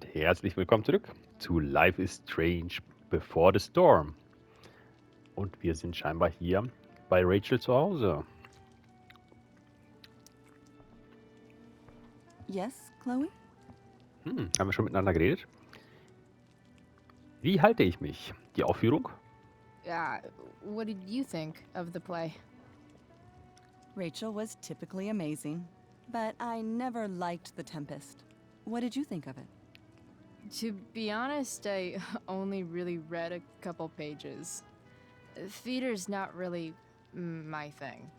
Herzlich willkommen zurück zu Life is Strange Before the Storm. Und wir sind scheinbar hier bei Rachel zu Hause. Yes, Chloe? Haben wir schon miteinander geredet? Wie halte ich mich? Die Aufführung? What did you think of the play? Rachel was typically amazing, but I never liked The Tempest. What did you think of it? To be honest, I only really read a couple pages. Theater's not really my thing.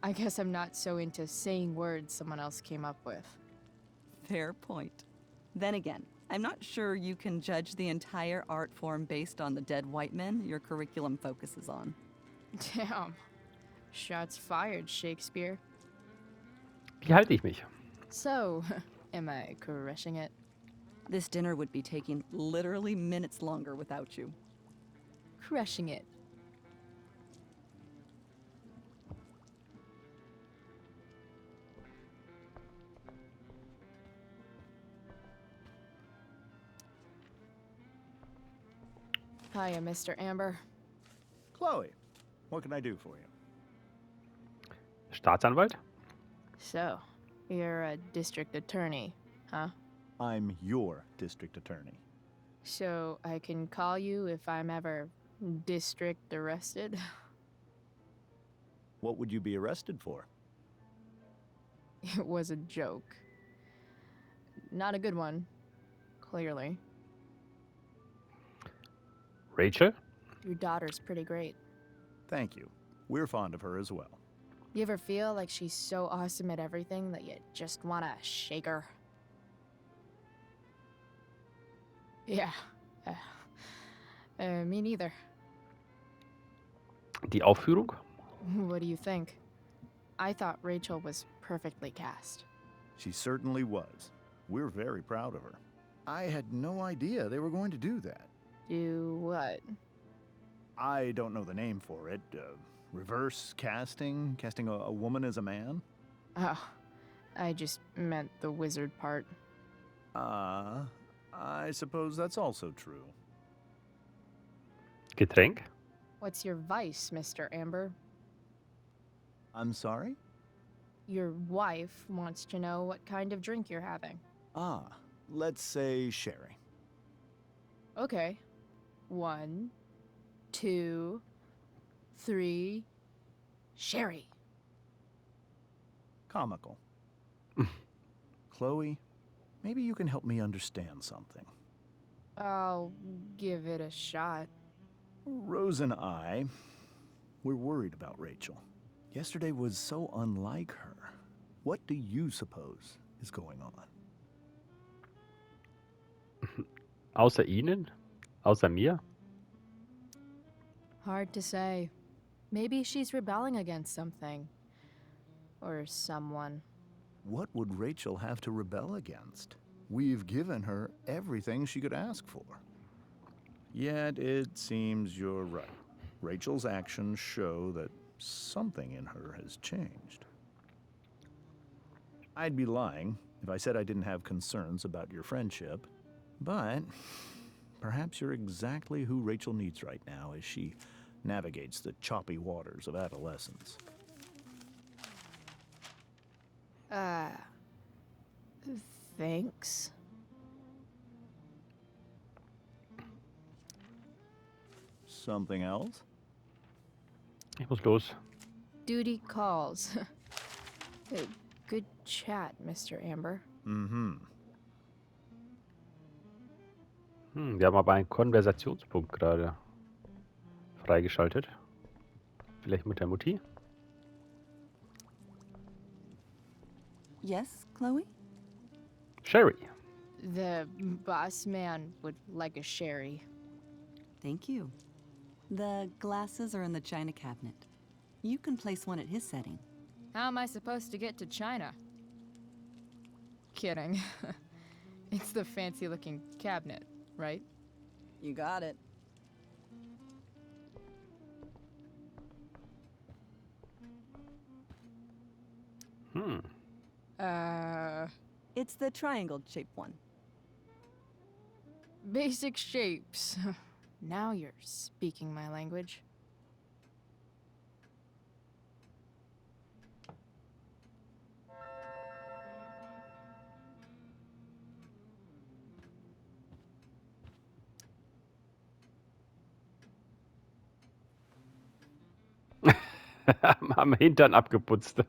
I guess I'm not so into saying words someone else came up with. Fair point. Then again, I'm not sure you can judge the entire art form based on the dead white men your curriculum focuses on. Damn. Shots fired, Shakespeare. Wie halte ich mich? So, am I crushing it? This dinner would be taking literally minutes longer without you. Crushing it. Hiya, Mr. Amber. Chloe, what can I do for you? Staatsanwalt? So, you're a district attorney, huh? I'm your district attorney. So I can call you if I'm ever district arrested? What would you be arrested for? It was a joke. Not a good one, clearly. Rachel? Your daughter's pretty great. Thank you. We're fond of her as well. You ever feel like she's so awesome at everything that you just wanna shake her? Yeah. Me neither. Die Aufführung? What do you think? I thought Rachel was perfectly cast. She certainly was. We're very proud of her. I had no idea they were going to do that. Do what? I don't know the name for it. Reverse casting? Casting a woman as a man? Oh, I just meant the wizard part. I suppose that's also true. Getränk? What's your vice, Mr. Amber? I'm sorry? Your wife wants to know what kind of drink you're having. Let's say sherry. Okay. 1, 2, 3. Sherry. Comical. Chloe, maybe you can help me understand something. I'll give it a shot. Rose and I, we're worried about Rachel. Yesterday was so unlike her. What do you suppose is going on? Außer Ihnen? Außer mir? Hard to say. Maybe she's rebelling against something. Or someone. What would Rachel have to rebel against? We've given her everything she could ask for. Yet it seems you're right. Rachel's actions show that something in her has changed. I'd be lying if I said I didn't have concerns about your friendship, but perhaps you're exactly who Rachel needs right now as she navigates the choppy waters of adolescence. Thanks. Something else? Ich muss los. Duty calls. Good chat, Mr. Amber. Wir haben aber einen Konversationspunkt gerade freigeschaltet. Vielleicht mit der Mutti? Yes, Chloe? Sherry. The boss man would like a sherry. Thank you. The glasses are in the china cabinet. You can place one at his setting. How am I supposed to get to China? Kidding. It's the fancy-looking cabinet, right? You got it. It's the triangle-shaped one. basic shapes. Now you're speaking my language. Am Hintern abgeputzt.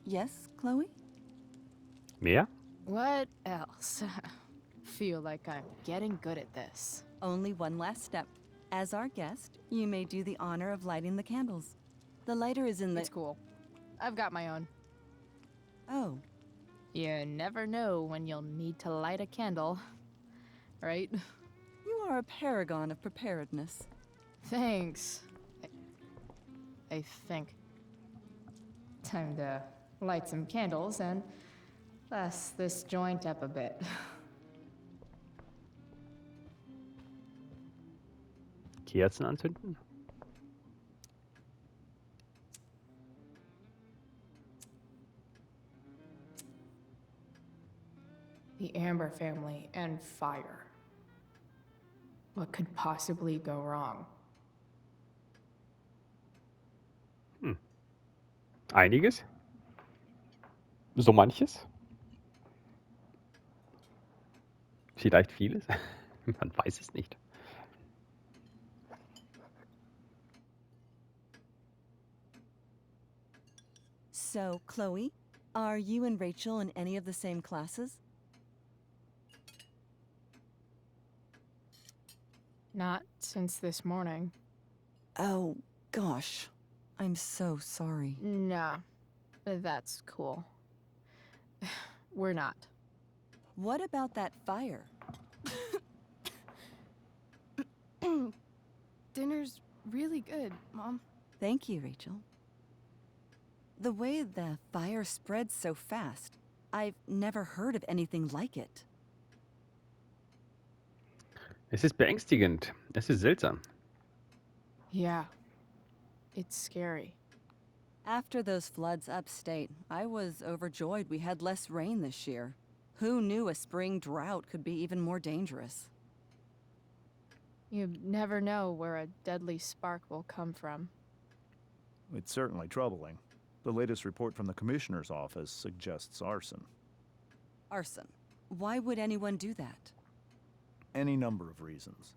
Yes, Chloe? Mehr? What else? Feel like I'm getting good at this. Only one last step. As our guest, you may do the honor of lighting the candles. The lighter is in the... It's cool. I've got my own. Oh, You never know when you'll need to light a candle, right? you are a paragon of preparedness. Thanks. I think. Time to light some candles and bless this joint up a bit. Kerzen anzünden? The Amber family and fire. What could possibly go wrong? Einiges. So manches. Vielleicht vieles. Man weiß es nicht. So, Chloe, are you and Rachel in any of the same classes? Not since this morning. Oh, gosh. I'm so sorry. Nah, that's cool. We're not. What about that fire? Dinner's really good, Mom. Thank you, Rachel. The way the fire spreads so fast, I've never heard of anything like it. Es ist beängstigend. Es ist seltsam. Yeah. It's scary. After those floods upstate, I was overjoyed we had less rain this year. Who knew a spring drought could be even more dangerous? You never know where a deadly spark will come from. It's certainly troubling. The latest report from the Commissioner's office suggests arson. Arson. Why would anyone do that? Any number of reasons.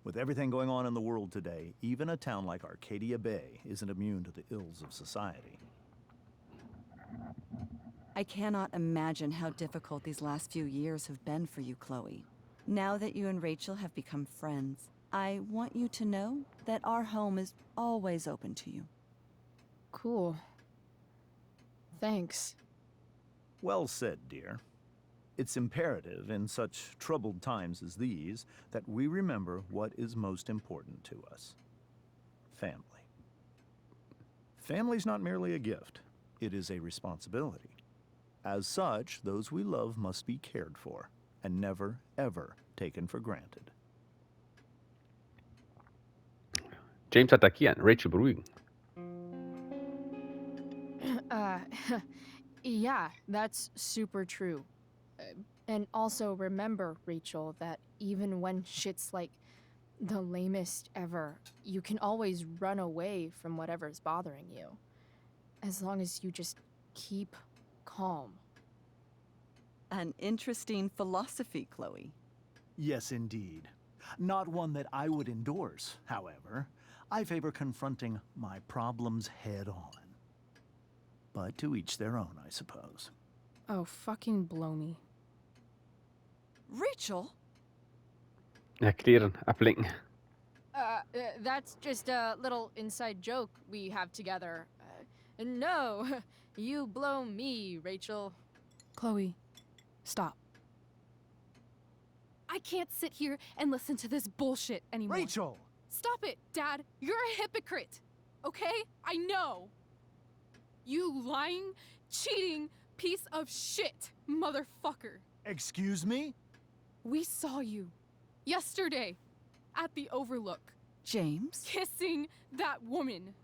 With everything going on in the world today, even a town like Arcadia Bay isn't immune to the ills of society. I cannot imagine how difficult these last few years have been for you, Chloe. Now that you and Rachel have become friends, I want you to know that our home is always open to you. Cool. Thanks. Well said, dear. It's imperative in such troubled times as these that we remember what is most important to us. Family. Family's not merely a gift, it is a responsibility. As such, those we love must be cared for and never, ever taken for granted. James attackieren, Rachel beruhigen. Yeah, that's super true. And also remember, Rachel, that even when shit's like the lamest ever, you can always run away from whatever's bothering you. As long as you just keep calm. An interesting philosophy, Chloe. Yes, indeed. Not one that I would endorse, however. I favor confronting my problems head on. But to each their own, I suppose. Oh, fucking blow me. Rachel? Erklären, ablenken. That's just a little inside joke we have together. No, you blow me, Rachel. Chloe, stop. I can't sit here and listen to this bullshit anymore. Rachel! Stop it, Dad. You're a hypocrite. Okay? I know. You lying, cheating piece of shit, motherfucker. Excuse me? We saw you yesterday at the Overlook. James? kissing that woman.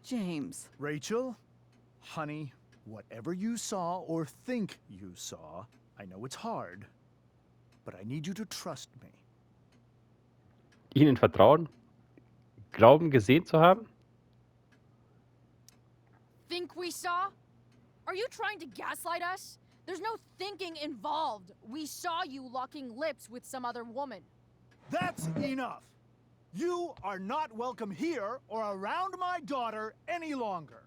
James. Rachel, honey, whatever you saw or think you saw, I know it's hard, but I need you to trust me. Ihnen vertrauen? Glauben, gesehen zu haben? Think we saw? Are you trying to gaslight us? There's no thinking involved. We saw you locking lips with some other woman. That's enough! You are not welcome here or around my daughter any longer.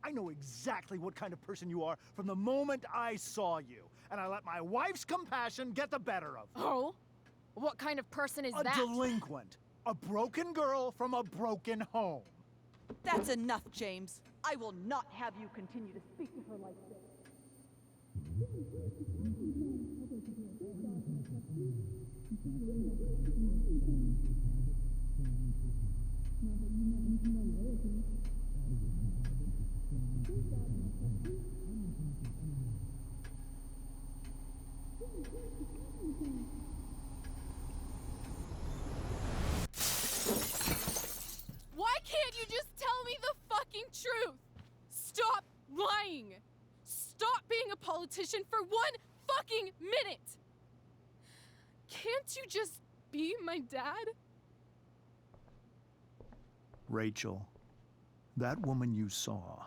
I know exactly what kind of person you are from the moment I saw you, and I let my wife's compassion get the better of me. Oh? What kind of person is A that? delinquent. A broken girl from a broken home. That's enough, James. I will not have you continue to speak to her like this. Why can't you just tell me the fucking truth? Stop lying. Stop being a politician for 1 fucking minute. Can't you just be my dad? Rachel, that woman you saw,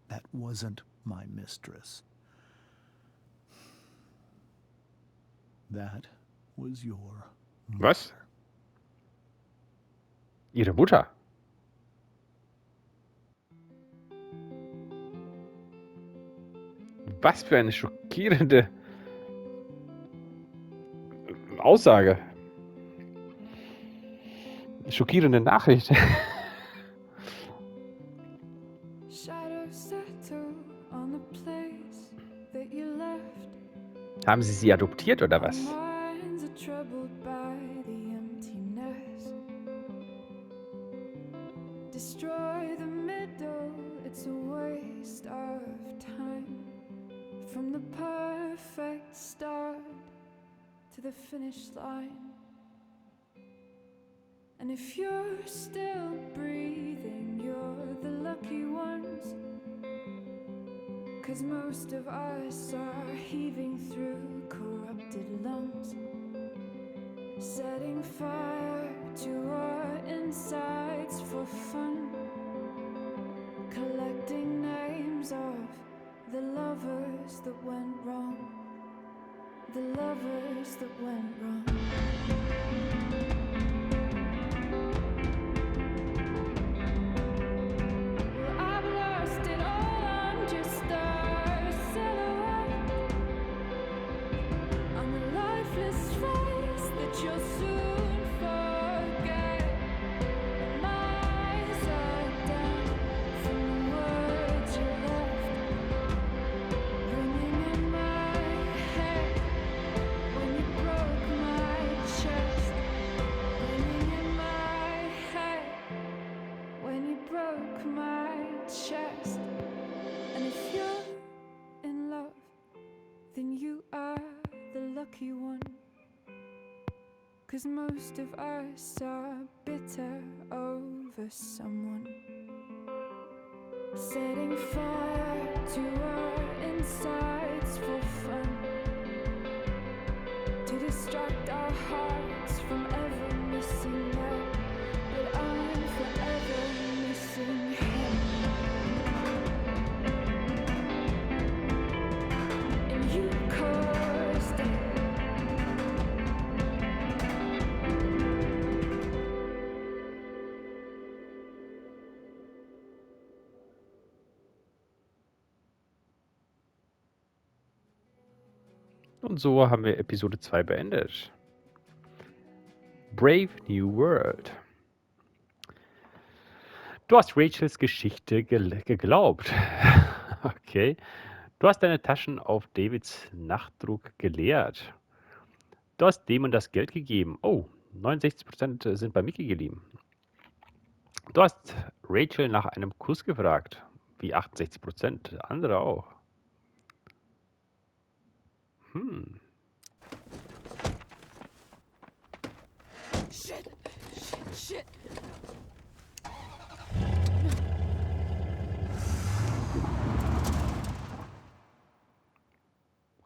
that wasn't my mistress. That was your Was? Ihre Mutter? Was für eine schockierende Aussage. Schockierende Nachricht. Shadows settle on the place that you left. Haben Sie sie adoptiert oder was? Our minds are troubled by the emptiness. Destroy the middle, it's a waste of time. From the perfect start to the finish line. And if you're still breathing, you're the lucky ones. 'Cause most of us are heaving through corrupted lungs, setting fire to our insides for fun, collecting names of the lovers that went wrong, the lovers that went wrong. Well, I've lost it all, I'm just a silhouette on the lifeless face that you'll soon forget. My eyes are down from the words you left, ringing in my head when you broke my chest, ringing in my head when you broke my chest. And if you're in love, then you are the lucky one. 'Cause most of us are bitter over someone, setting fire to our insides for fun, to distract our hearts from ever missing love. But I'm forever missing him. And you caused it. Und so haben wir Episode 2 beendet. Brave New World. Du hast Rachels Geschichte geglaubt. Okay. Du hast deine Taschen auf Davids Nachdruck geleert. Du hast dem und das Geld gegeben. Oh, 69% sind bei Mickey geblieben. Du hast Rachel nach einem Kuss gefragt. Wie 68%. Andere auch. Shit! Shit! Shit!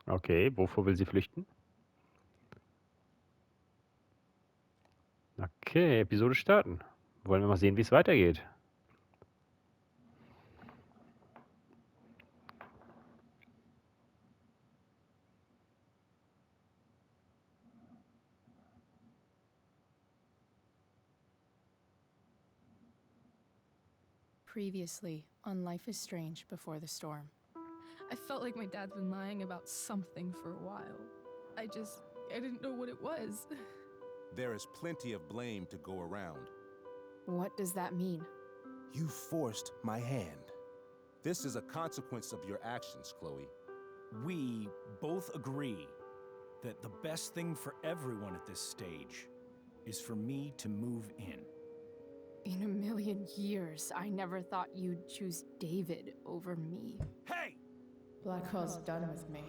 Okay, wovor will sie flüchten? Okay, Episode starten. Wollen wir mal sehen, wie es weitergeht. Previously on Life is Strange Before the Storm. I felt like my dad's been lying about something for a while. I didn't know what it was. There is plenty of blame to go around. What does that mean? You forced my hand. This is a consequence of your actions, Chloe. We both agree that the best thing for everyone at this stage is for me to move in. In a million years, I never thought you'd choose David over me. Hey! Blackwell's done with me.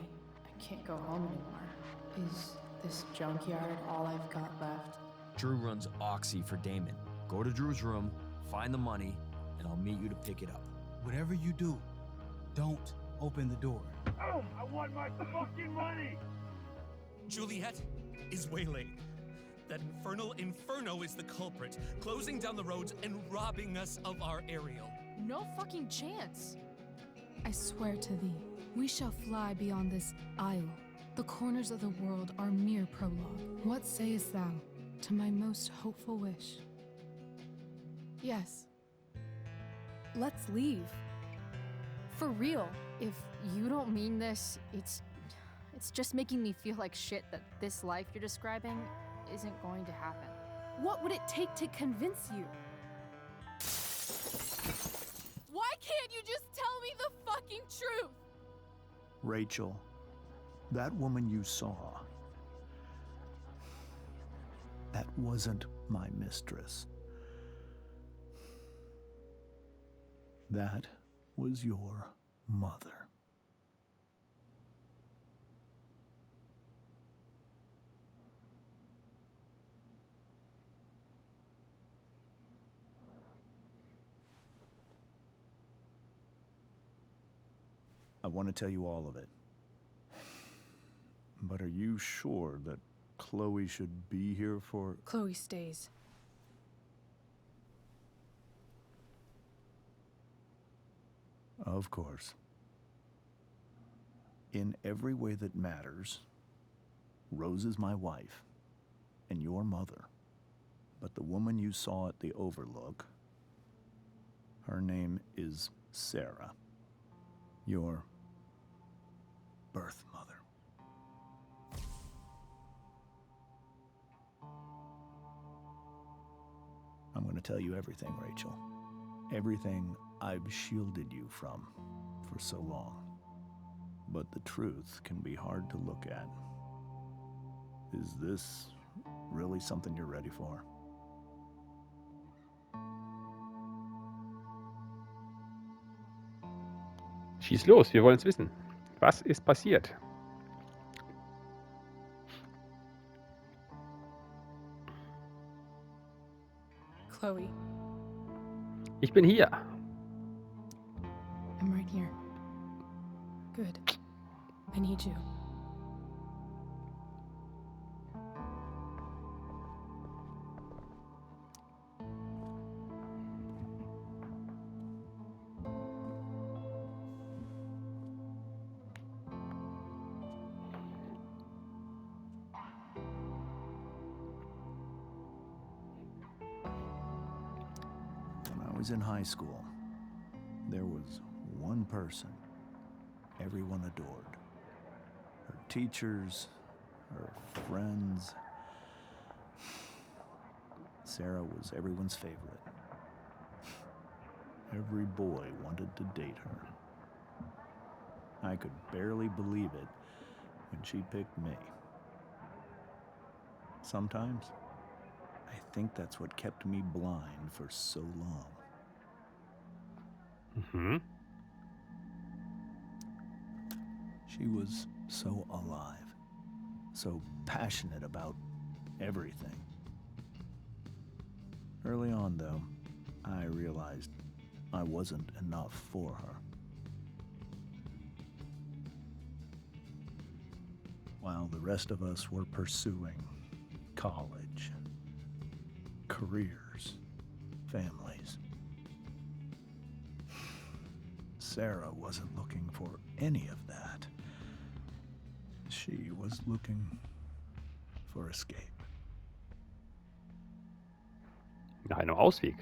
I can't go home anymore. Is this junkyard all I've got left? Drew runs Oxy for Damon. Go to Drew's room, find the money, and I'll meet you to pick it up. Whatever you do, don't open the door. Oh, I want my fucking money! Juliet is waylaid. That infernal Inferno is the culprit, closing down the roads and robbing us of our aerial. No fucking chance. I swear to thee, we shall fly beyond this isle. The corners of the world are mere prologue. What sayest thou to my most hopeful wish? Yes. Let's leave. For real. If you don't mean this, it's just making me feel like shit that this life you're describing isn't going to happen. What would it take to convince you? Why can't you just tell me the fucking truth? Rachel, that woman you saw, that wasn't my mistress. That was your mother. I want to tell you all of it. But are you sure that Chloe should be here for... Chloe stays. Of course. In every way that matters, Rose is my wife and your mother. But the woman you saw at the Overlook, her name is Sarah, your birth mother. I'm going to tell you everything, Rachel. Everything I've shielded you from for so long. But the truth can be hard to look at. Is this really something you're ready for? Schieß los, wir wollen es wissen. Was ist passiert? Chloe, Ich bin hier. I'm right here. Good. I need you. When I was in high school, there was one person everyone adored. Her teachers, her friends. Sarah was everyone's favorite. Every boy wanted to date her. I could barely believe it when she picked me. Sometimes, I think that's what kept me blind for so long. Mhm. She was so alive, so passionate about everything. Early on, though, I realized I wasn't enough for her. While the rest of us were pursuing college, careers, families, Sarah wasn't looking for any of that. She was looking for escape. Nach einem Ausweg.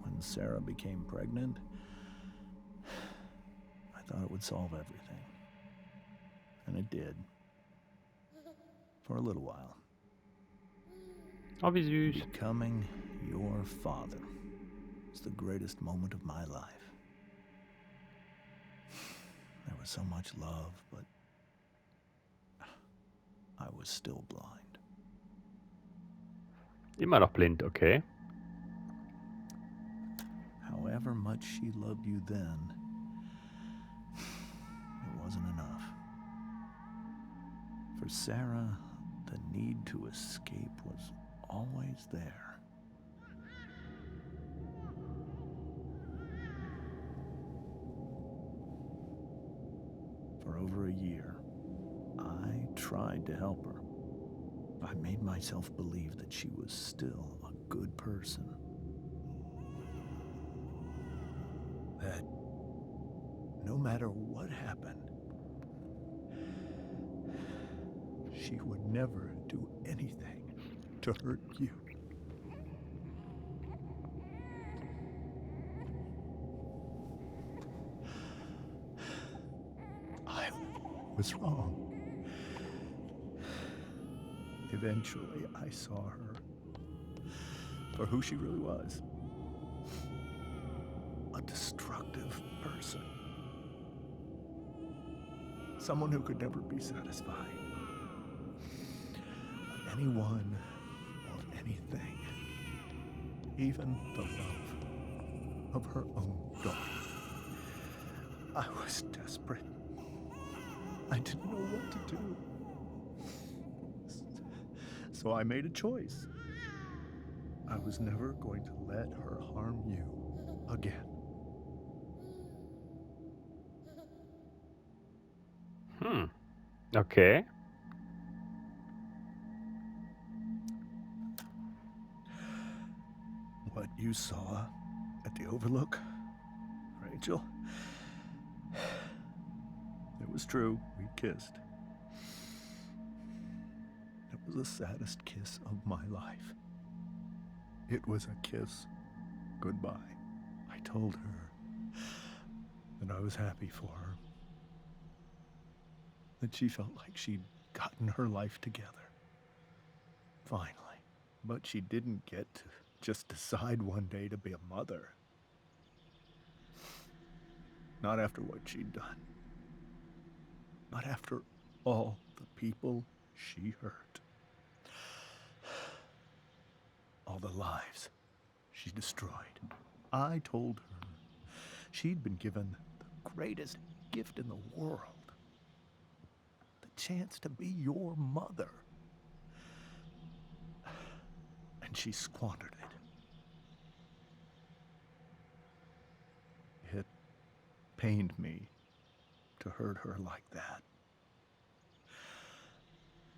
When Sarah became pregnant, I thought it would solve everything. And it did. For a little while. Oh, wie süß. Becoming your father is the greatest moment of my life. There was so much love, but I was still blind. Immer noch blind, okay. However much she loved you then, it wasn't enough. For Sarah, the need to escape was always there. For over a year, I tried to help her. I made myself believe that she was still a good person. That no matter what happened, she would never do anything to hurt you. I was wrong. Eventually, I saw her for who she really was. A destructive person. Someone who could never be satisfied. With anyone or anything. Even the love of her own daughter. I was desperate. I didn't know what to do. So I made a choice. I was never going to let her harm you again. Okay. What you saw at the Overlook, Rachel, it was true. We kissed. It was the saddest kiss of my life. It was a kiss goodbye. I told her that I was happy for her. That she felt like she'd gotten her life together. Finally. But she didn't get to just decide one day to be a mother. Not after what she'd done. Not after all the people she hurt. All the lives she destroyed. I told her she'd been given the greatest gift in the world. The chance to be your mother. And she squandered it. It pained me to hurt her like that.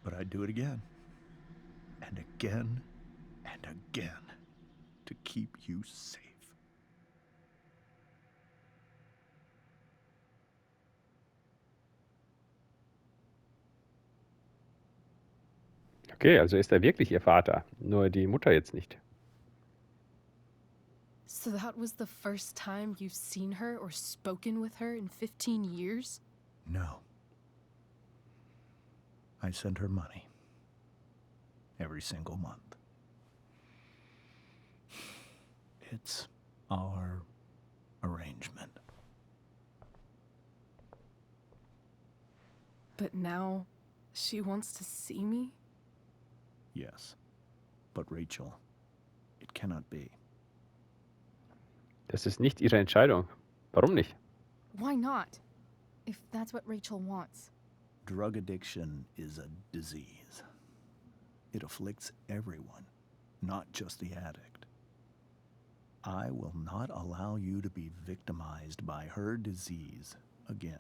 But I'd do it again. And again. And again. To keep you safe. Okay, also ist er wirklich ihr Vater, nur die Mutter jetzt nicht. So that was the first time you've seen her or spoken with her in 15 years? No. I send her money. Every single month. It's our arrangement. But now she wants to see me? Yes. But Rachel, it cannot be. Das ist nicht ihre Entscheidung. Warum nicht? Why not? If that's what Rachel wants. Drug addiction is a disease. It afflicts everyone, not just the addict. I will not allow you to be victimized by her disease again.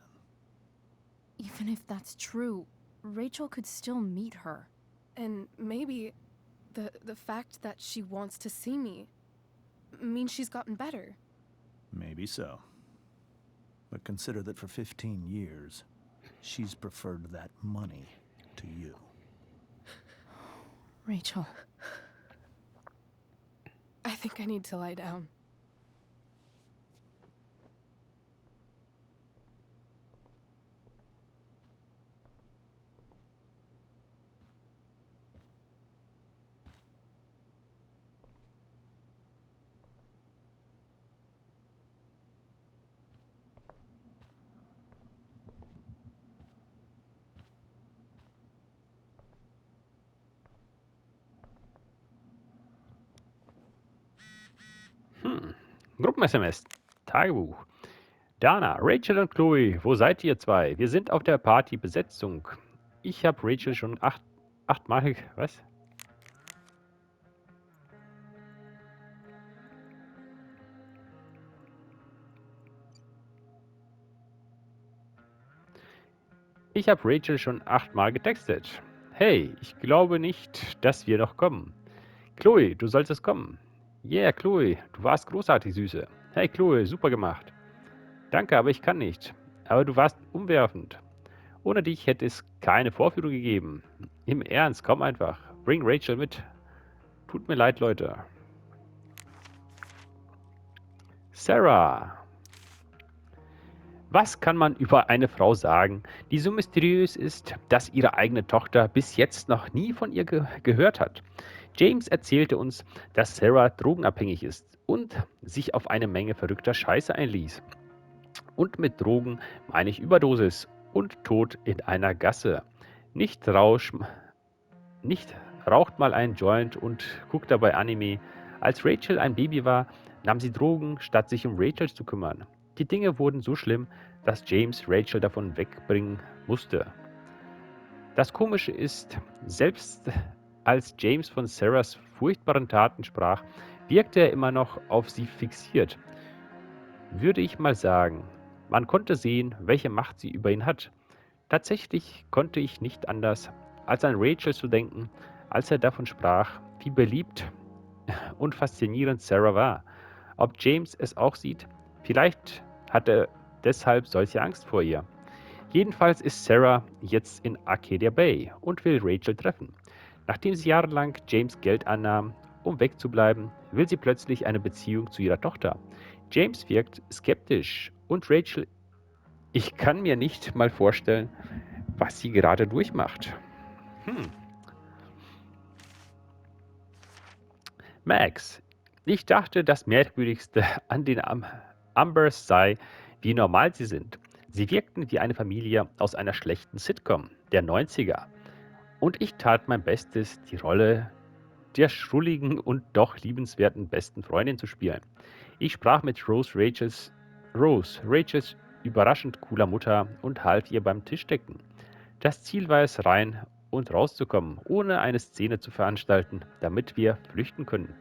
Even if that's true, Rachel could still meet her. And maybe the fact that she wants to see me means she's gotten better. Maybe so. But consider that for 15 years, she's preferred that money to you. Rachel. I think I need to lie down. Gruppen-SMS. Tagebuch. Dana, Rachel und Chloe, wo seid ihr zwei? Wir sind auf der Party-Besetzung. Ich habe Rachel schon achtmal... Was? Ich habe Rachel schon 8-mal getextet. Hey, ich glaube nicht, dass wir noch kommen. Chloe, du solltest kommen. Yeah, Chloe, du warst großartig, Süße. Hey, Chloe, super gemacht. Danke, aber ich kann nicht. Aber du warst umwerfend. Ohne dich hätte es keine Vorführung gegeben. Im Ernst, komm einfach. Bring Rachel mit. Tut mir leid, Leute. Sarah. Was kann man über eine Frau sagen, die so mysteriös ist, dass ihre eigene Tochter bis jetzt noch nie von ihr gehört hat? James erzählte uns, dass Sarah drogenabhängig ist und sich auf eine Menge verrückter Scheiße einließ. Und mit Drogen meine ich Überdosis und Tod in einer Gasse. Nicht raucht mal einen Joint und guckt dabei Anime. Als Rachel ein Baby war, nahm sie Drogen, statt sich um Rachel zu kümmern. Die Dinge wurden so schlimm, dass James Rachel davon wegbringen musste. Das Komische ist, selbst als James von Sarahs furchtbaren Taten sprach, wirkte er immer noch auf sie fixiert. Würde ich mal sagen, man konnte sehen, welche Macht sie über ihn hat. Tatsächlich konnte ich nicht anders, als an Rachel zu denken, als er davon sprach, wie beliebt und faszinierend Sarah war. Ob James es auch sieht? Vielleicht hat er deshalb solche Angst vor ihr. Jedenfalls ist Sarah jetzt in Arcadia Bay und will Rachel treffen. Nachdem sie jahrelang James Geld annahm, um wegzubleiben, will sie plötzlich eine Beziehung zu ihrer Tochter. James wirkt skeptisch und Rachel, ich kann mir nicht mal vorstellen, was sie gerade durchmacht. Max, ich dachte, das Merkwürdigste an den Ambers sei, wie normal sie sind. Sie wirkten wie eine Familie aus einer schlechten Sitcom der 90er. Und ich tat mein Bestes, die Rolle der schrulligen und doch liebenswerten besten Freundin zu spielen. Ich sprach mit Rachels überraschend cooler Mutter und half ihr beim Tischdecken. Das Ziel war es, rein und rauszukommen, ohne eine Szene zu veranstalten, damit wir flüchten können.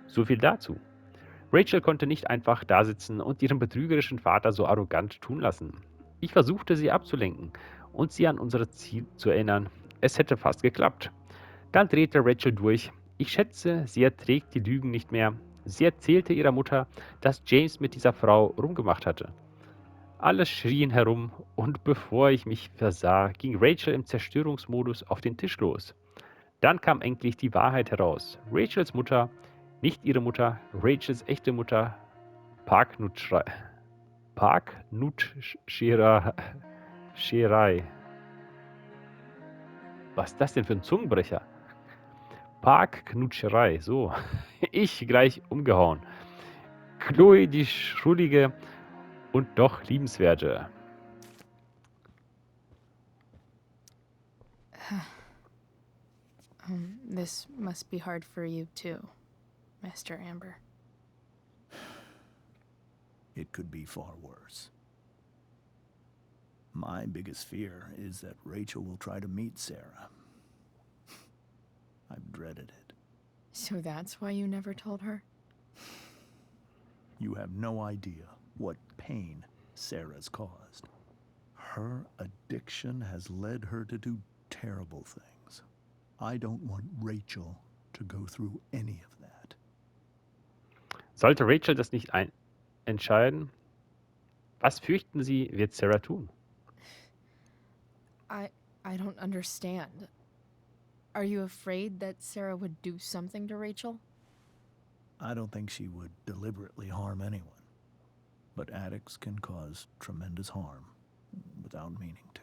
So viel dazu. Rachel konnte nicht einfach dasitzen und ihren betrügerischen Vater so arrogant tun lassen. Ich versuchte, sie abzulenken und sie an unser Ziel zu erinnern. Es hätte fast geklappt. Dann drehte Rachel durch. Ich schätze, sie erträgt die Lügen nicht mehr. Sie erzählte ihrer Mutter, dass James mit dieser Frau rumgemacht hatte. Alle schrien herum und bevor ich mich versah, ging Rachel im Zerstörungsmodus auf den Tisch los. Dann kam endlich die Wahrheit heraus. Rachels Mutter, nicht ihre Mutter, Rachels echte Mutter, Parknutscherei. Was ist das denn für ein Zungenbrecher? Parkknutscherei, so. Ich gleich umgehauen. Chloe, die Schrullige und doch liebenswerte. This must be hard for you too, Mr. Amber. It could be far worse. My biggest fear is that Rachel will try to meet Sarah. I've dreaded it. So that's why you never told her? You have no idea what pain Sarah's caused. Her addiction has led her to do terrible things. I don't want Rachel to go through any of that. Sollte Rachel das nicht entscheiden? Was fürchten Sie, wird Sarah tun? I don't understand. Are you afraid that Sarah would do something to Rachel? I don't think she would deliberately harm anyone. But addicts can cause tremendous harm without meaning to.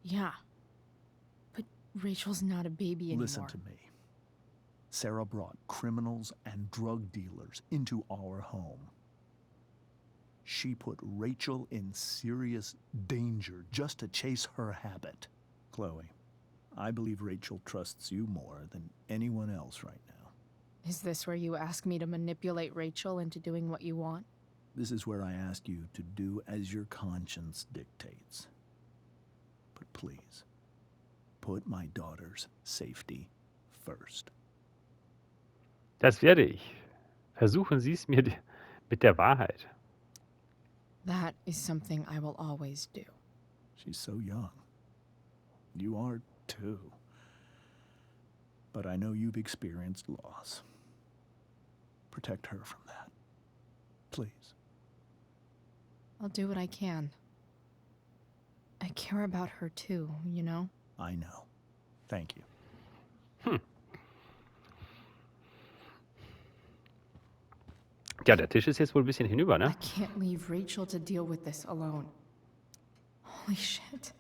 Yeah. But Rachel's not a baby anymore. Listen to me. Sarah brought criminals and drug dealers into our home. She put Rachel in serious danger just to chase her habit. Chloe, I believe Rachel trusts you more than anyone else right now. Is this where you ask me to manipulate Rachel into doing what you want? This is where I ask you to do as your conscience dictates. But please, put my daughter's safety first. Das werde ich. Versuchen Sie es mir mit der Wahrheit. That is something I will always do. She's so young. You are too. But I know you've experienced loss. Protect her from that. Please. I'll do what I can. I care about her too, you know? I know. Thank you. Ja, der Tisch ist jetzt wohl ein bisschen hinüber, I ne? can't leave Rachel to deal with this alone. Holy shit.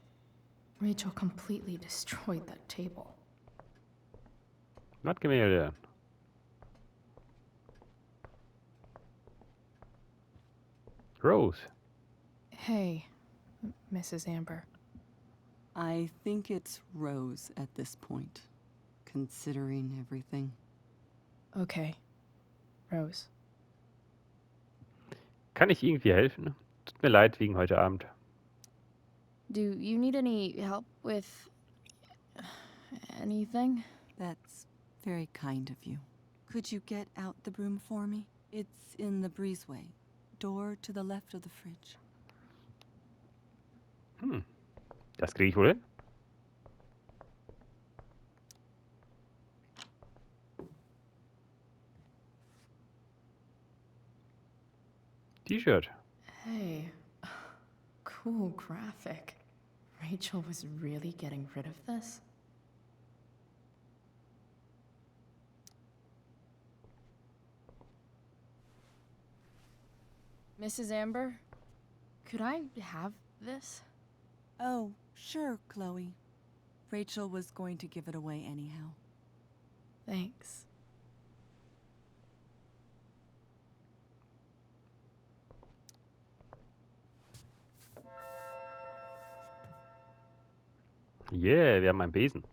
Rachel completely destroyed that table. Wandgemälde. Rose. Hey, Mrs. Amber. I think it's Rose at this point, considering everything. Okay. Rose. Kann ich irgendwie helfen? Tut mir leid wegen heute Abend. Do you need any help with anything? That's very kind of you. Could you get out the broom for me? It's in the breezeway. Door to the left of the fridge. Das kriege ich wohl hin. T-Shirt. Hey, cool graphic. Rachel was really getting rid of this? Mrs. Amber, could I have this? Oh, sure, Chloe. Rachel was going to give it away anyhow. Thanks. Yeah, wir haben einen Besen.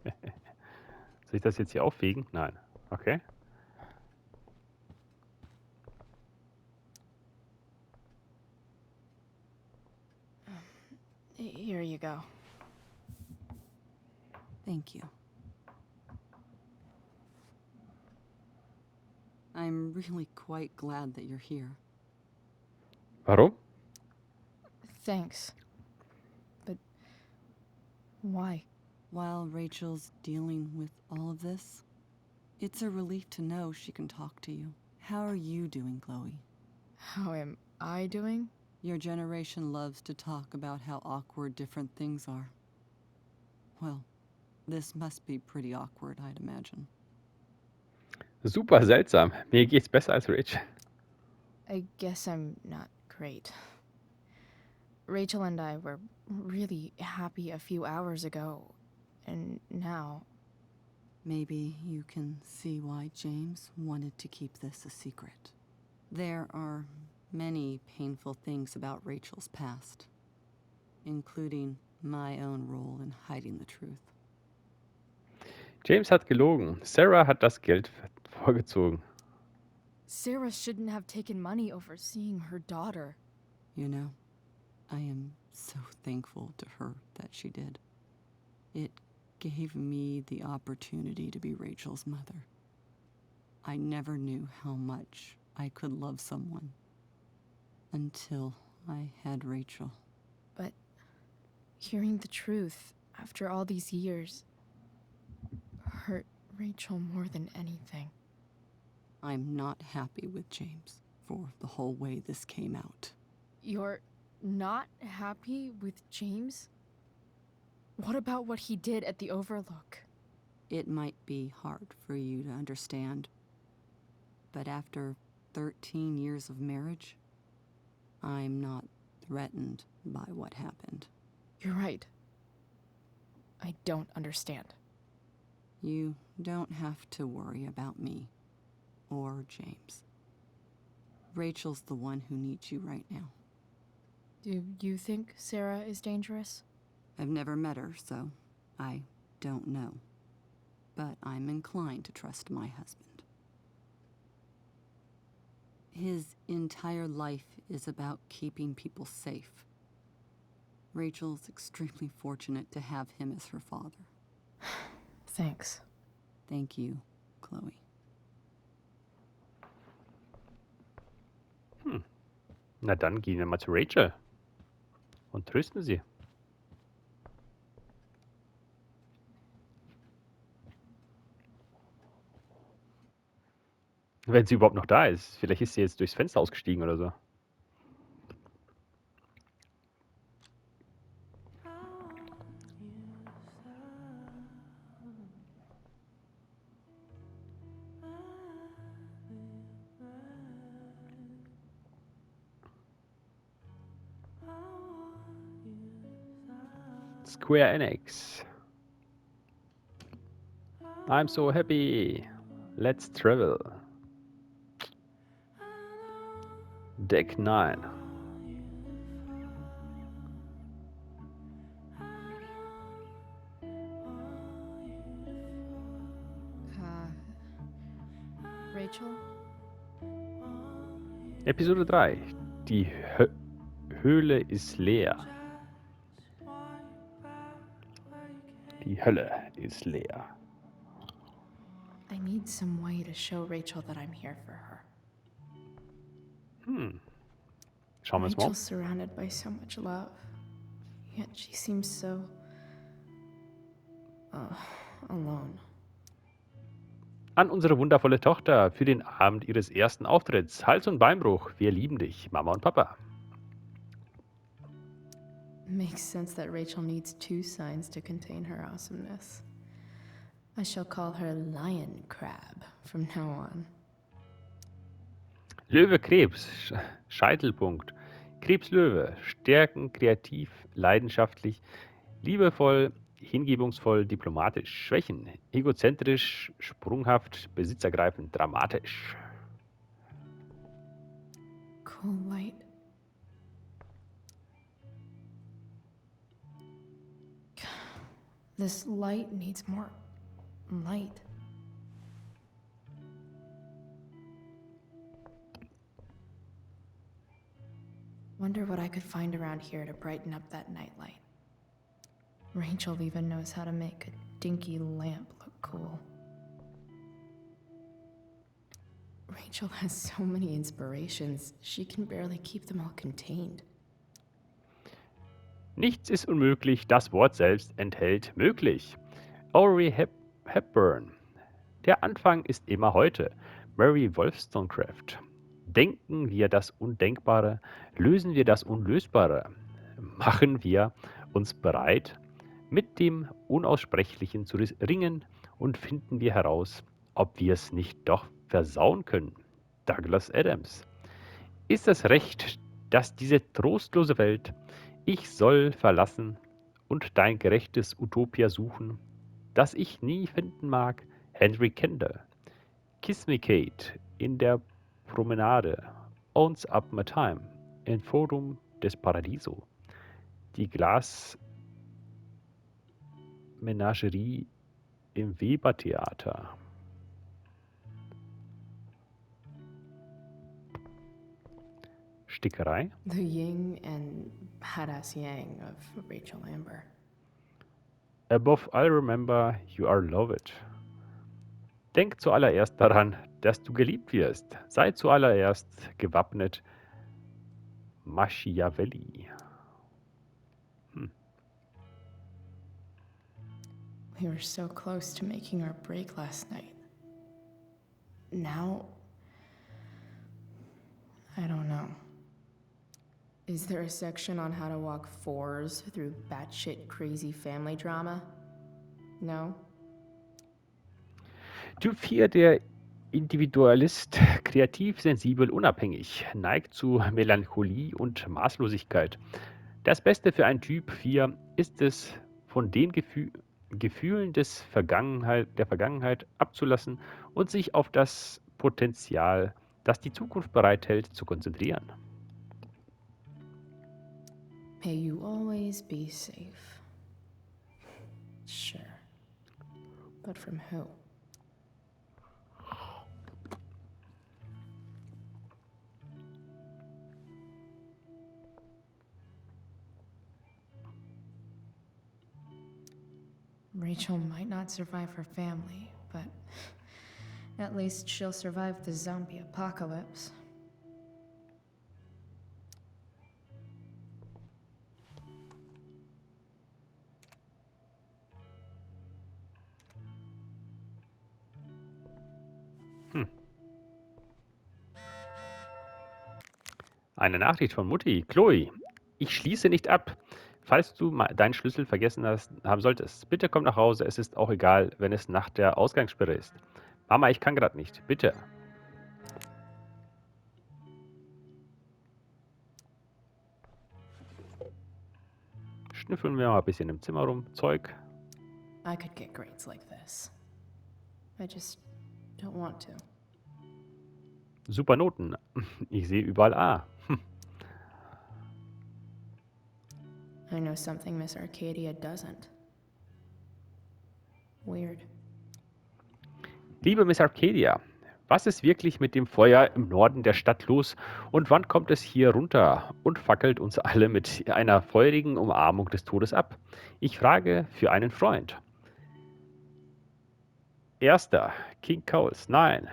Soll ich das jetzt hier aufwägen? Nein. Okay. Here you go. Thank you. I'm really quite glad that you're here. Warum? Thanks. But why? While Rachel's dealing with all of this, it's a relief to know she can talk to you. How are you doing, Chloe? How am I doing? Your generation loves to talk about how awkward different things are. Well, this must be pretty awkward, I'd imagine. Super seltsam. Mir geht's besser als Rachel. I guess I'm not great. Rachel and I were really happy a few hours ago, and now... Maybe you can see why James wanted to keep this a secret. There are many painful things about Rachel's past, including my own role in hiding the truth. James hat gelogen. Sarah hat das Geld vorgezogen. Sarah shouldn't have taken money over seeing her daughter. You know, I am so thankful to her that she did. It gave me the opportunity to be Rachel's mother. I never knew how much I could love someone until I had Rachel. But hearing the truth after all these years hurt Rachel more than anything. I'm not happy with James for the whole way this came out. You're not happy with James? What about what he did at the Overlook? It might be hard for you to understand, but after 13 years of marriage, I'm not threatened by what happened. You're right. I don't understand. You don't have to worry about me or James. Rachel's the one who needs you right now. Do you think Sarah is dangerous? I've never met her, so I don't know. But I'm inclined to trust my husband. His entire life is about keeping people safe. Rachel's extremely fortunate to have him as her father. Thanks. Thank you, Chloe. Na dann gehen wir mal zu Rachel und trösten sie. Wenn sie überhaupt noch da ist. Vielleicht ist sie jetzt durchs Fenster ausgestiegen oder so. Square Enix. I'm so happy. Let's travel. Deck 9. Rachel? Episode 3. Die Höhle ist leer. Die Hölle ist leer. I need some way to show Rachel that I'm here for her. Schauen wir uns mal um. Rachel's surrounded by so much love, yet she seems so alone. An unsere wundervolle Tochter für den Abend ihres ersten Auftritts. Hals- und Beinbruch. Wir lieben dich, Mama und Papa. Makes sense that Rachel needs 2 signs to contain her awesomeness. I shall call her Lion Crab from now on. Löwe Krebs, Scheitelpunkt. Krebs Löwe, Stärken, kreativ, leidenschaftlich, liebevoll, hingebungsvoll, diplomatisch. Schwächen, egozentrisch, sprunghaft, besitzergreifend, dramatisch. Cool light. This light needs more light. Wonder what I could find around here to brighten up that nightlight. Rachel even knows how to make a dinky lamp look cool. Rachel has so many inspirations, she can barely keep them all contained. Nichts ist unmöglich, das Wort selbst enthält möglich. Audrey Hepburn. Der Anfang ist immer heute. Mary Wollstonecraft. Denken wir das Undenkbare, lösen wir das Unlösbare. Machen wir uns bereit, mit dem Unaussprechlichen zu ringen und finden wir heraus, ob wir es nicht doch versauen können. Douglas Adams. Ist es recht, dass diese trostlose Welt ich soll verlassen und dein gerechtes Utopia suchen, das ich nie finden mag? Henry Kendall. Kiss Me Kate in der Promenade. Owns Up My Time. Im Forum des Paradiso. Die Glasmenagerie im Webertheater. Stickerei. The yin and badass yang of Rachel Amber. Above all remember, you are loved. Denk zuallererst daran, dass du geliebt wirst. Sei zuallererst gewappnet. Machiavelli. We were so close to making our break last night. Now, I don't know. Is there a section on how to walk fours through batshit crazy family drama? No? Typ 4, der Individualist, kreativ, sensibel, unabhängig, neigt zu Melancholie und Maßlosigkeit. Das Beste für einen Typ 4 ist es, von den Gefühlen der Vergangenheit abzulassen und sich auf das Potenzial, das die Zukunft bereithält, zu konzentrieren. May you always be safe. Sure. But from who? Rachel might not survive her family, but at least she'll survive the zombie apocalypse. Eine Nachricht von Mutti. Chloe, ich schließe nicht ab. Falls du deinen Schlüssel vergessen haben solltest, bitte komm nach Hause. Es ist auch egal, wenn es nach der Ausgangssperre ist. Mama, ich kann gerade nicht. Bitte. Schnüffeln wir mal ein bisschen im Zimmer rum. Zeug. I could get grades like this. I just don't want to. Super Noten. Ich sehe überall A. I know something Miss Arcadia doesn't. Weird. Liebe Miss Arcadia, was ist wirklich mit dem Feuer im Norden der Stadt los und wann kommt es hier runter und fackelt uns alle mit einer feurigen Umarmung des Todes ab? Ich frage für einen Freund. Erster, King Coles, nein.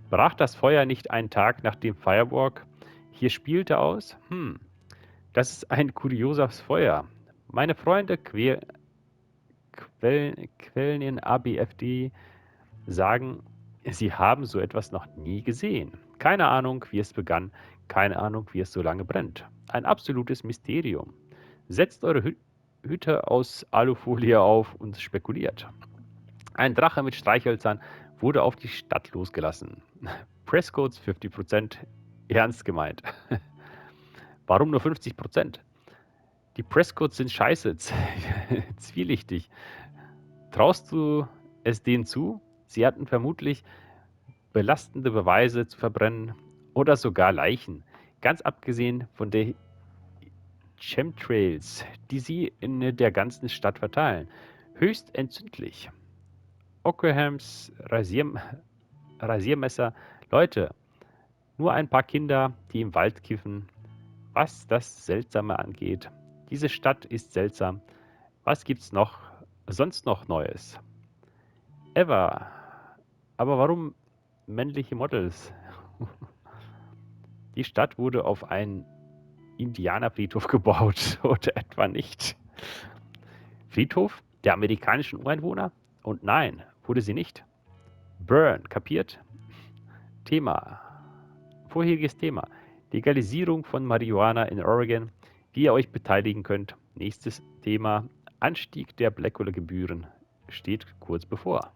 Brach das Feuer nicht einen Tag nach dem Firework hier spielte aus? Das ist ein kurioses Feuer. Meine Freunde Quellen in ABFD sagen, sie haben so etwas noch nie gesehen. Keine Ahnung, wie es begann, keine Ahnung, wie es so lange brennt. Ein absolutes Mysterium. Setzt eure Hüte aus Alufolie auf und spekuliert. Ein Drache mit Streichhölzern wurde auf die Stadt losgelassen. Presscodes 50%. Ernst gemeint. Warum nur 50%? Die Presscodes sind scheiße. Zwielichtig. Traust du es denen zu? Sie hatten vermutlich belastende Beweise zu verbrennen oder sogar Leichen. Ganz abgesehen von den Chemtrails, die sie in der ganzen Stadt verteilen. Höchst entzündlich. Ockhams Rasiermesser. Leute, nur ein paar Kinder, die im Wald kiffen. Was das Seltsame angeht. Diese Stadt ist seltsam. Was gibt's sonst noch Neues? Ever. Aber warum männliche Models? Die Stadt wurde auf einen Indianerfriedhof gebaut, oder etwa nicht? Friedhof der amerikanischen Ureinwohner? Und nein, wurde sie nicht. Burn, kapiert? Thema. Vorheriges Thema. Legalisierung von Marihuana in Oregon, wie ihr euch beteiligen könnt. Nächstes Thema. Anstieg der Blackwater-Gebühren steht kurz bevor.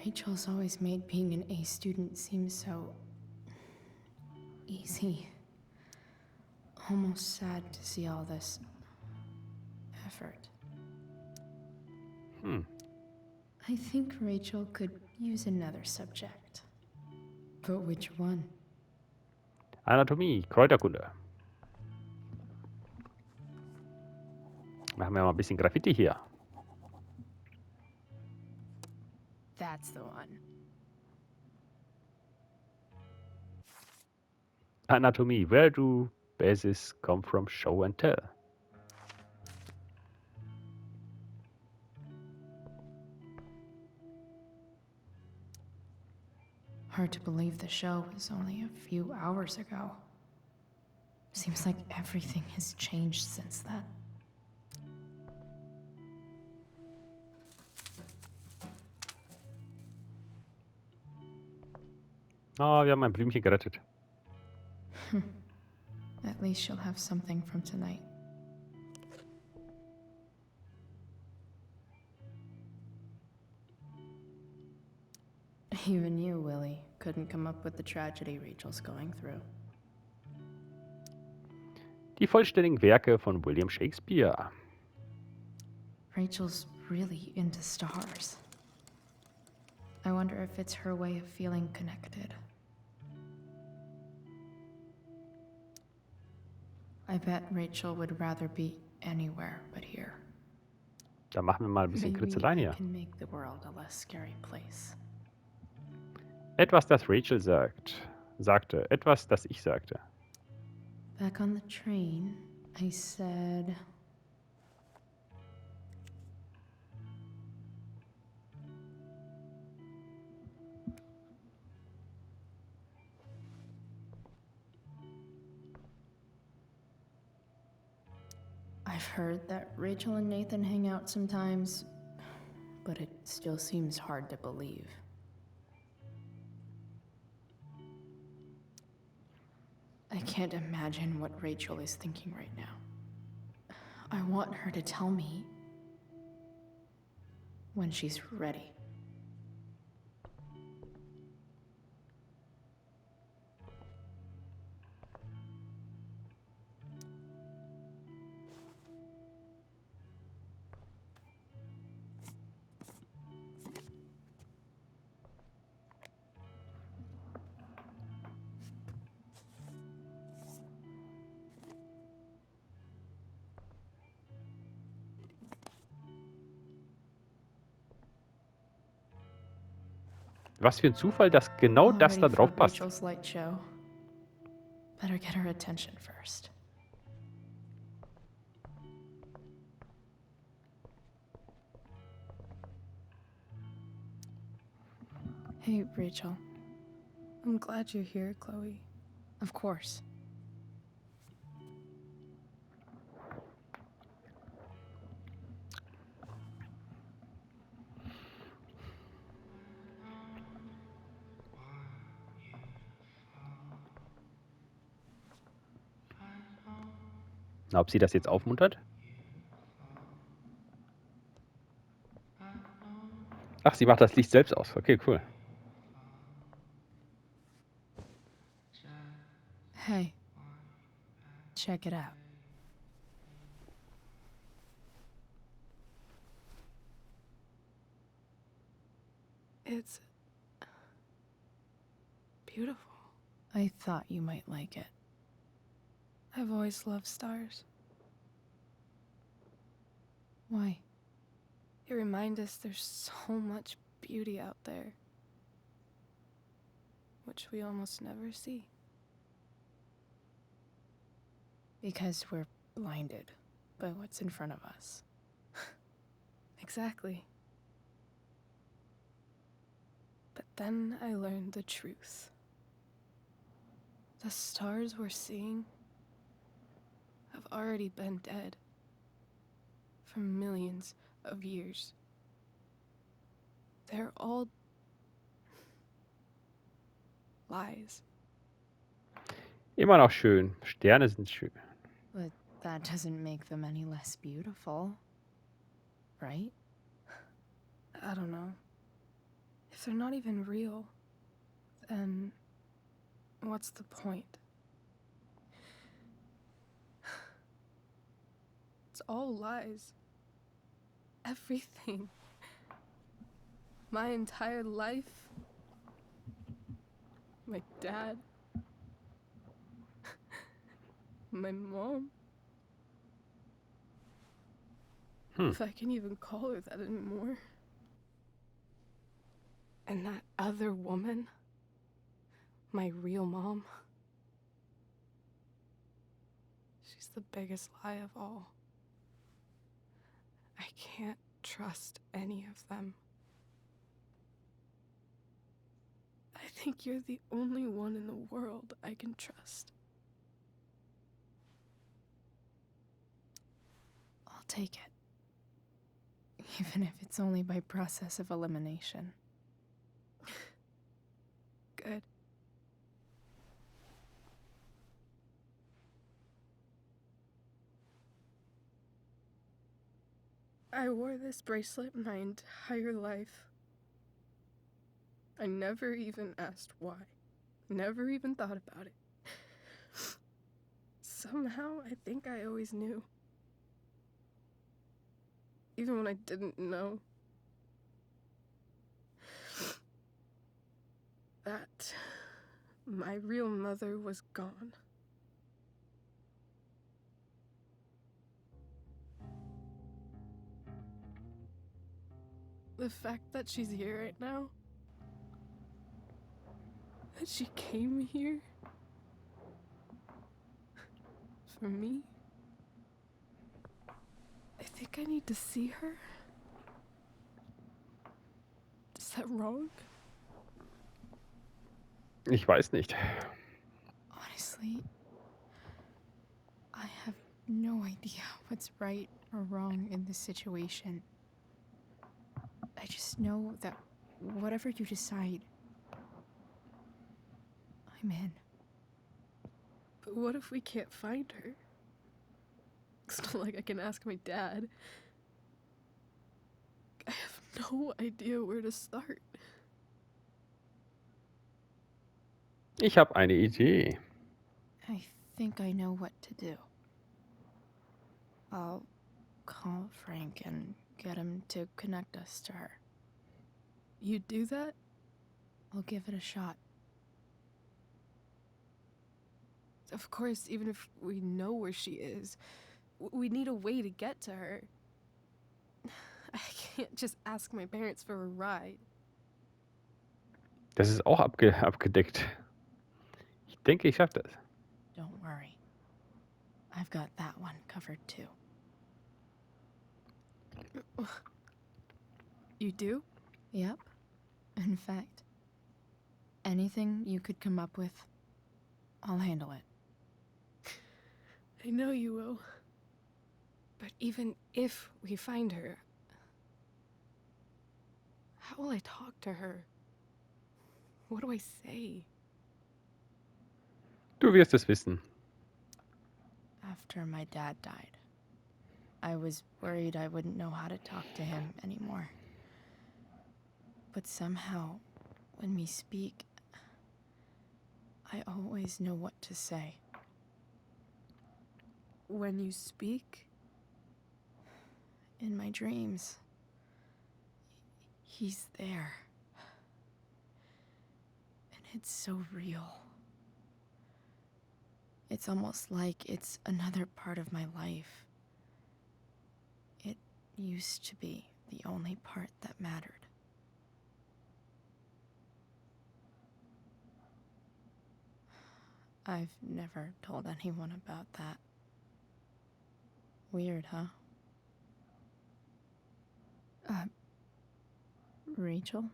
Rachel's always made being an A student seem so easy. Almost sad to see all this effort. I think Rachel could use another subject. But which one? Anatomie, Kräuterkunde. Machen wir mal ein bisschen Graffiti hier. That's the one. Anatomy. Where do bases come from? Show and tell. Hard to believe the show was only a few hours ago. Seems like everything has changed since then. Oh, wir haben ein Blümchen gerettet. At least she'll have something from tonight. Even you, Willie, couldn't come up with the tragedy Rachel's going through. Die vollständigen Werke von William Shakespeare. Rachel's really into stars. I wonder if it's her way of feeling connected. I bet Rachel would rather be anywhere but here. Da machen wir mal ein bisschen Maybe Kritzeleien I hier. can make the world a less scary place. Etwas, das Rachel sagte. Etwas, das ich sagte. Back on the train, I said... I've heard that Rachel and Nathan hang out sometimes, but it still seems hard to believe. I can't imagine what Rachel is thinking right now. I want her to tell me when she's ready. Was für ein Zufall, dass genau das da Already drauf for passt. Rachel's light show. Better get her attention first. Hey, Rachel. I'm glad you're here, Chloe. Of course. Na, ob sie das jetzt aufmuntert? Ach, sie macht das Licht selbst aus. Okay, cool. Hey, check it out. It's beautiful. I thought you might like it. I've always loved stars. Why? They remind us there's so much beauty out there, which we almost never see. Because we're blinded by what's in front of us. Exactly. But then I learned the truth. The stars we're seeing have already been dead for millions of years. They're all lies. Immer noch schön. Sterne sind schön. But that doesn't make them any less beautiful, right? I don't know. If they're not even real, then what's the point? It's all lies. Everything. My entire life. My dad. My mom. If I can even call her that anymore. And that other woman, my real mom, She's the biggest lie of all. I can't trust any of them. I think you're the only one in the world I can trust. I'll take it. Even if it's only by process of elimination. Good. I wore this bracelet my entire life. I never even asked why. Never even thought about it. Somehow, I think I always knew. Even when I didn't know. That my real mother was gone. The fact that she's here right now, that she came here for me, I think I need to see her. Is that wrong? Ich weiß nicht. Honestly, I have no idea what's right or wrong in this situation. I just know that whatever you decide, I'm in. But what if we can't find her? It's not like I can ask my dad. I have no idea where to start. Ich habe eine Idee. I think I know what to do. I'll call Frank and get him to connect us to her. You do that? I'll give it a shot. Of course, even if we know where she is, we need a way to get to her. I can't just ask my parents for a ride. Das ist auch abgedeckt. Ich denke, ich schaffe das. Don't worry. I've got that one covered too. You do? Yep. In fact, anything you could come up with, I'll handle it. I know you will. But even if we find her, how will I talk to her? What do I say? Du wirst es wissen. After my dad died, I was worried I wouldn't know how to talk to him anymore. But somehow, when we speak, I always know what to say. When you speak? In my dreams. He's there. And it's so real. It's almost like it's another part of my life. It used to be the only part that mattered. I've never told anyone about that. Weird, huh? Rachel?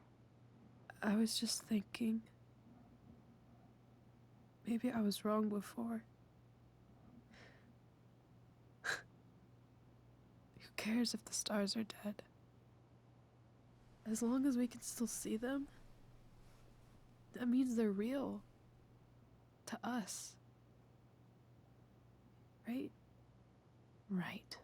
I was just thinking. Maybe I was wrong before. Who cares if the stars are dead? As long as we can still see them, that means they're real. To us. Right? Right.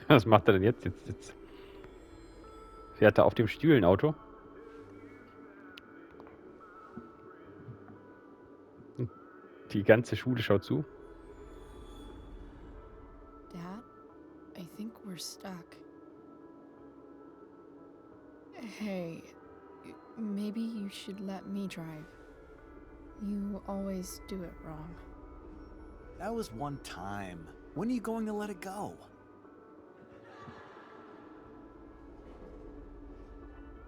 Was macht er denn jetzt? Jetzt. Fährt da auf dem Stühlenauto. Die ganze Schule schaut zu. Dad, I think we're stuck. Hey, maybe you should let me drive. You always do it wrong. That was one time. When are you going to let it go?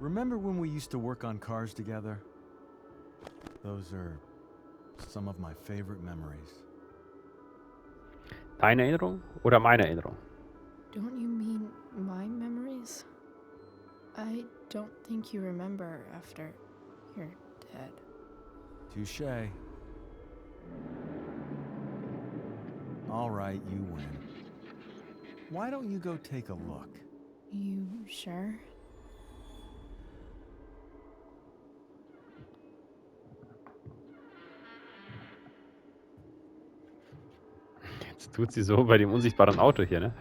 Remember when we used to work on cars together? Those are some of my favorite memories. Deine Erinnerung oder meine Erinnerung? Don't you mean my memories? I don't think you remember after you're dead. Touché. All right, you win. Why don't you go take a look? You sure? Jetzt tut sie so bei dem unsichtbaren Auto hier, ne?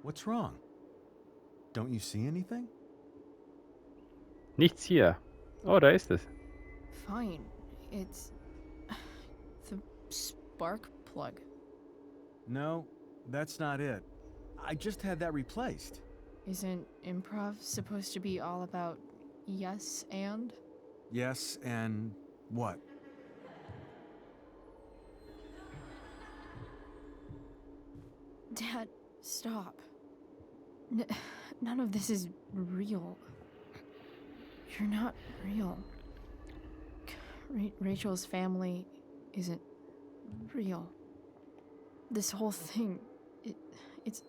What's wrong? Don't you see anything? Nichts hier. Oh, da ist es. Fine. It's the spark plug. No, that's not it. I just had that replaced. Isn't improv supposed to be all about yes and? Yes, and what? Dad, stop. None of this is real. You're not real. Rachel's family isn't real. This whole thing, it's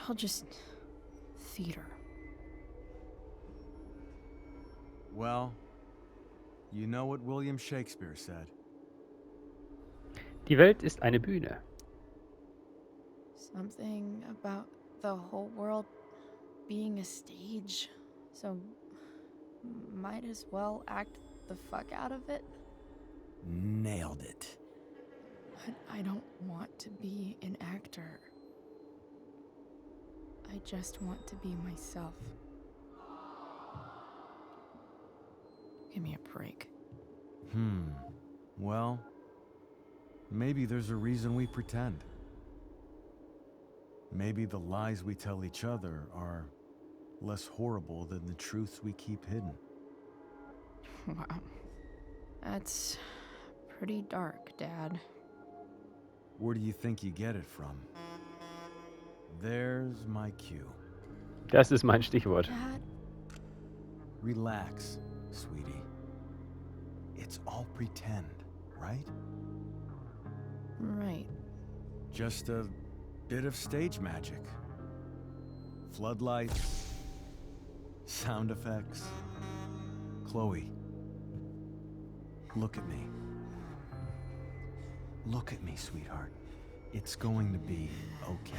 all just theater. Well, you know what William Shakespeare said. Die Welt ist eine Bühne. Something about the whole world being a stage, so might as well act the fuck out of it. Nailed it. But I don't want to be an actor. I just want to be myself. Give me a break. Well, maybe there's a reason we pretend. Maybe the lies we tell each other are less horrible than the truths we keep hidden. Wow. That's pretty dark, Dad. Where do you think you get it from? There's my cue. Das ist mein Stichwort. Dad? Relax, sweetie. It's all pretend, right? Right. Just a bit of stage magic. Floodlights, sound effects. Chloe, look at me. Look at me, sweetheart. It's going to be okay.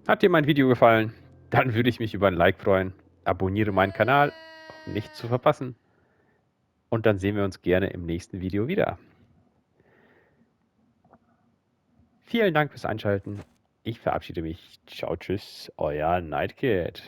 Hat dir mein Video gefallen? Dann würde ich mich über ein Like freuen. Abonniere meinen Kanal, um nichts zu verpassen. Und dann sehen wir uns gerne im nächsten Video wieder. Vielen Dank fürs Einschalten. Ich verabschiede mich. Ciao, tschüss, euer Nightkid.